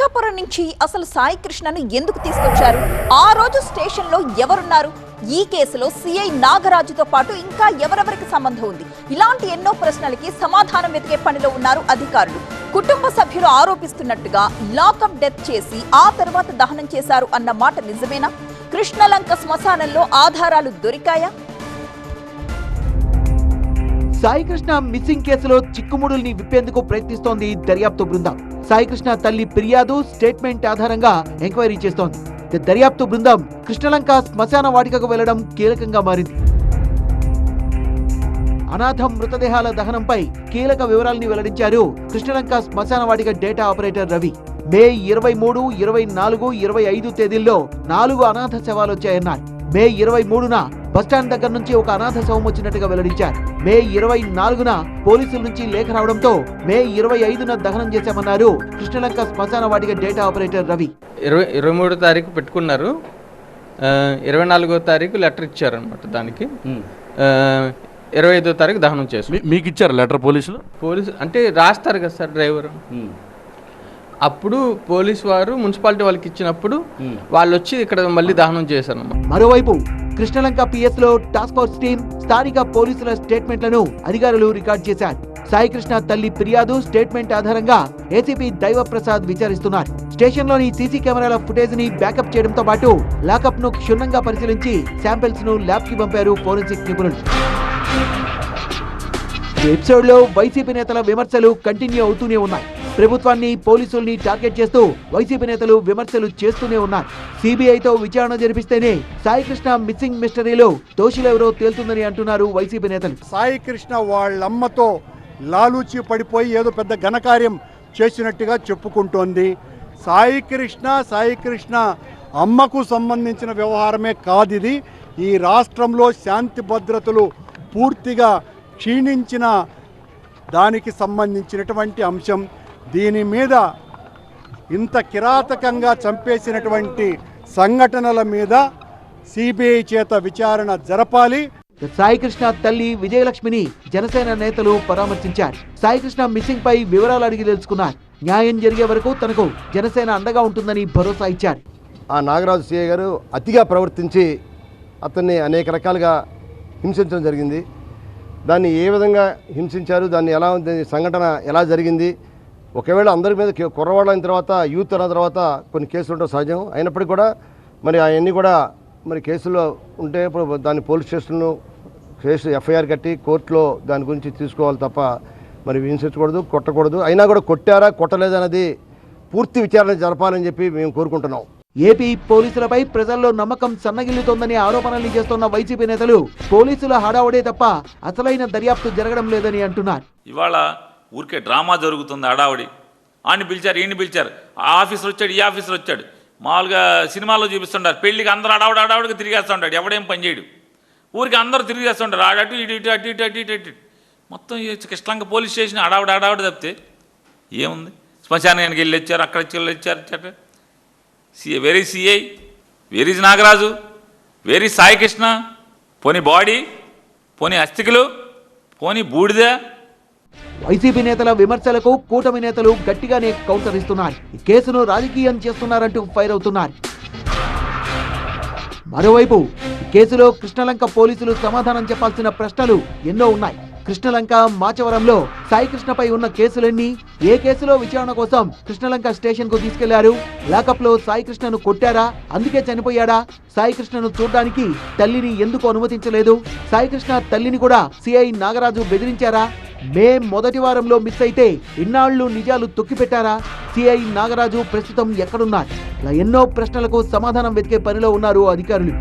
మార్కాపురం నుంచి అసలు సాయి కృష్ణను ఎందుకు తీసుకొచ్చారు? ఆ రోజు స్టేషన్లో ఎవరున్నారు? ఈ కేసులో సిఐ నాగరాజుతో పాటు ఇంకా ఎవరెవరికి సంబంధం ఉంది? ఇలాంటి ఎన్నో ప్రశ్నలకి సమాధానం వెతికే పనిలో ఉన్నారు అధికారులు. కుటుంబ సభ్యులు ఆరోపిస్తున్నట్టుగా లాకప్ డెత్ చేసి ఆ తర్వాత దహనం చేశారు అన్న మాట నిజమేనా? కృష్ణలంక శ్మశానంలో ఆధారాలు దొరికాయా? సాయికృష్ణ మిస్సింగ్ కేసులో చిక్కుముడుల్ని విప్పేందుకు ప్రయత్నిస్తోంది దర్యాప్తు బృందం. సాయికృష్ణ తల్లి ఫిర్యాదు, స్టేట్మెంట్ ఆధారంగా ఎంక్వైరీ చేస్తోంది. దర్యాప్తు బృందం కృష్ణలంక శ్మశాన వాటికకు వెళ్లడం కీలకంగా మారింది. అనాథం మృతదేహాల దహనంపై కీలక వివరాల్ని వెల్లడించారు కృష్ణలంక శ్మశాన వాటిక డేటా ఆపరేటర్ రవి. మే 23, 24, 25 తేదీల్లో 4 అనాథ శవాలు వచ్చాయన్నారు. మే 23న బస్టాండ్ దగ్గర నుంచి ఒక అనాథ శవం వచ్చినట్టుగా వెల్లడించారు. మే 24న పోలీసుల నుంచి లేఖ రావడంతో మే 25న దహనం చేశామన్నారు కృష్ణలంక శ్మశాన వాటిక డేటా ఆపరేటర్ రవి. 23వ తారీఖు పెట్టుకున్నారు, 24వ తారీఖు లెటర్ ఇచ్చారు అనమాట. దానికి 25వ తారీఖు దహనం చేస్తారు. మీకు ఇచ్చారు లెటర్ పోలీసు అంటే రాస్తారు కదా సార్ డ్రైవర్. అప్పుడు పోలీసు వారు మున్సిపాలిటీ వాళ్ళకి ఇచ్చినప్పుడు వాళ్ళు వచ్చి ఇక్కడ మళ్ళీ దహనం చేశారు. మరోవైపు కృష్ణలంక పిఎస్ లో టాస్క్ ఫోర్స్ టీం స్థానిక పోలీసుల స్టేట్మెంట్లను అధికారులు రికార్డ్ చేశారు. సాయికృష్ణ తల్లి ఫిర్యాదు, స్టేట్మెంట్ ఆధారంగా ఏసీపీ దైవప్రసాద్ విచారిస్తున్నారు. స్టేషన్ లోని సీసీ కెమెరాల ఫుటేజ్ ని బ్యాకప్ చేయడంతో పాటు లాకప్ ను క్షుణ్ణంగా పరిశీలించి శాంపిల్స్ ను ల్యాబ్ కి పంపారు ఫోరెన్సిక్ నిపుణులు. ఎపిసోడ్ లో వైసీపీ నేతల విమర్శలు కంటిన్యూ అవుతూనే ఉన్నాయి. ప్రభుత్వాన్ని, పోలీసుల్ని టార్గెట్ చేస్తూ వైసీపీ నేతలు విమర్శలు చేస్తూనే ఉన్నారు. సిబిఐతో విచారణ జరిపిస్తేనే సాయికృష్ణ మిస్సింగ్ మిస్టరీలో దోషులెవరో తేలుతుందని అంటున్నారు వైసీపీ నేతలు. సాయికృష్ణ వాళ్ళమ్మతో లాలూచి పడిపోయి ఏదో పెద్ద ఘనకార్యం చేసినట్టుగా చెప్పుకుంటోంది. సాయికృష్ణ అమ్మకు సంబంధించిన వ్యవహారమే కాదు ఇది. ఈ రాష్ట్రంలో శాంతి భద్రతలు పూర్తిగా క్షీణించిన దానికి సంబంధించినటువంటి అంశం. దీని మీద ఇంత కిరాతకంగా చంపేసినటువంటి సంఘటనల మీద సిబిఐ చేత విచారణ జరపాలి. సాయికృష్ణ తల్లి విజయలక్ష్మిని జనసేన నేతలు పరామర్శించారు. సాయికృష్ణ మిస్సింగ్ పై వివరాలు అడిగి తెలుసుకున్నారు. న్యాయం జరిగే వరకు తనకు జనసేన అండగా ఉంటుందని భరోసా ఇచ్చారు. ఆ నాగరాజు సిఐ గారు అతిగా ప్రవర్తించి అతన్ని అనేక రకాలుగా హింసించడం జరిగింది. దాన్ని ఏ విధంగా హింసించారు, దాన్ని ఎలా సంఘటన ఎలా జరిగింది, ఒకవేళ అందరి మీద కుర్రవాళ్ళైన తర్వాత యూత్ అన్న తర్వాత కొన్ని కేసులు ఉండడం సహజం. అయినప్పటికీ కూడా మరి అవన్నీ కూడా మరి కేసులో ఉంటే ఇప్పుడు దాన్ని పోలీస్ స్టేషన్లో కేసు ఎఫ్ఐఆర్ కట్టి కోర్టులో దాని గురించి తీసుకోవాలి తప్ప మరి హింసించకూడదు, కొట్టకూడదు. అయినా కూడా కొట్టారా కొట్టలేదన్నది పూర్తి విచారణ జరపాలని చెప్పి మేము కోరుకుంటున్నాం. ఏపీ పోలీసులపై ప్రజల్లో నమ్మకం సన్నగిల్లుతోందని ఆరోపణలు చేస్తున్న వైసీపీ నేతలు పోలీసుల హడావుడే తప్ప అసలైన దర్యాప్తు జరగడం లేదని అంటున్నారు. ఇవాళ ఊరికే డ్రామా జరుగుతుంది, హడావుడి. ఆడిని పిలిచారు, ఈయన్ని పిలిచారు, ఆ ఆఫీసర్ వచ్చాడు, ఈ ఆఫీసర్ వచ్చాడు. మామూలుగా సినిమాలో చూపిస్తుంటారు, పెళ్లికి అందరూ హడావుడిగా తిరిగేస్తూ ఉంటాడు, ఎవడేం పని చేయడు. ఊరికి అందరూ తిరిగేస్తూ ఉంటారు, ఆడటు ఇటు ఇటు అటు ఇటు అటు ఇటు ఇటు. మొత్తం కృష్ణలంక పోలీస్ స్టేషన్ హడావుడి తప్పితే ఏముంది? శ్మశానానికి వెళ్ళి వచ్చారు, అక్కడ వెళ్ళి వచ్చారు. Where is CI, where is Nagaraju, where is Saikrishna? పోనీ బాడీ, పోనీ అస్థికులు, పోనీ బూడిద. వైసీపీ నేతల విమర్శలకు కూటమి నేతలు గట్టిగానే కౌంటర్ ఇస్తున్నారు. ఈ కేసును రాజకీయం చేస్తున్నారంటూ ఫైర్ అవుతున్నారు. మరోవైపు ఈ కేసులో కృష్ణలంక పోలీసులు సమాధానం చెప్పాల్సిన ప్రశ్నలు ఎన్నో ఉన్నాయి. కృష్ణలంక, మాచవరంలో సాయికృష్ణపై ఉన్న కేసులన్నీ, ఏ కేసులో విచారణ కోసం కృష్ణలంక స్టేషన్ కు తీసుకెళ్లారు? లాకప్ లో సాయికృష్ణను కొట్టారా, అందుకే చనిపోయాడా? సాయికృష్ణను చూడ్డానికి తల్లిని ఎందుకు అనుమతించలేదు? సాయికృష్ణ తల్లిని కూడా సిఐ నాగరాజు బెదిరించారా? మే మొదటి వారంలో మిస్ అయితే ఇన్నాళ్లు నిజాలు తొక్కిపెట్టారా? సిఐ నాగరాజు ప్రస్తుతం ఎక్కడున్నారు? ఇలా ఎన్నో ప్రశ్నలకు సమాధానం వెతికే పనిలో ఉన్నారు అధికారులు.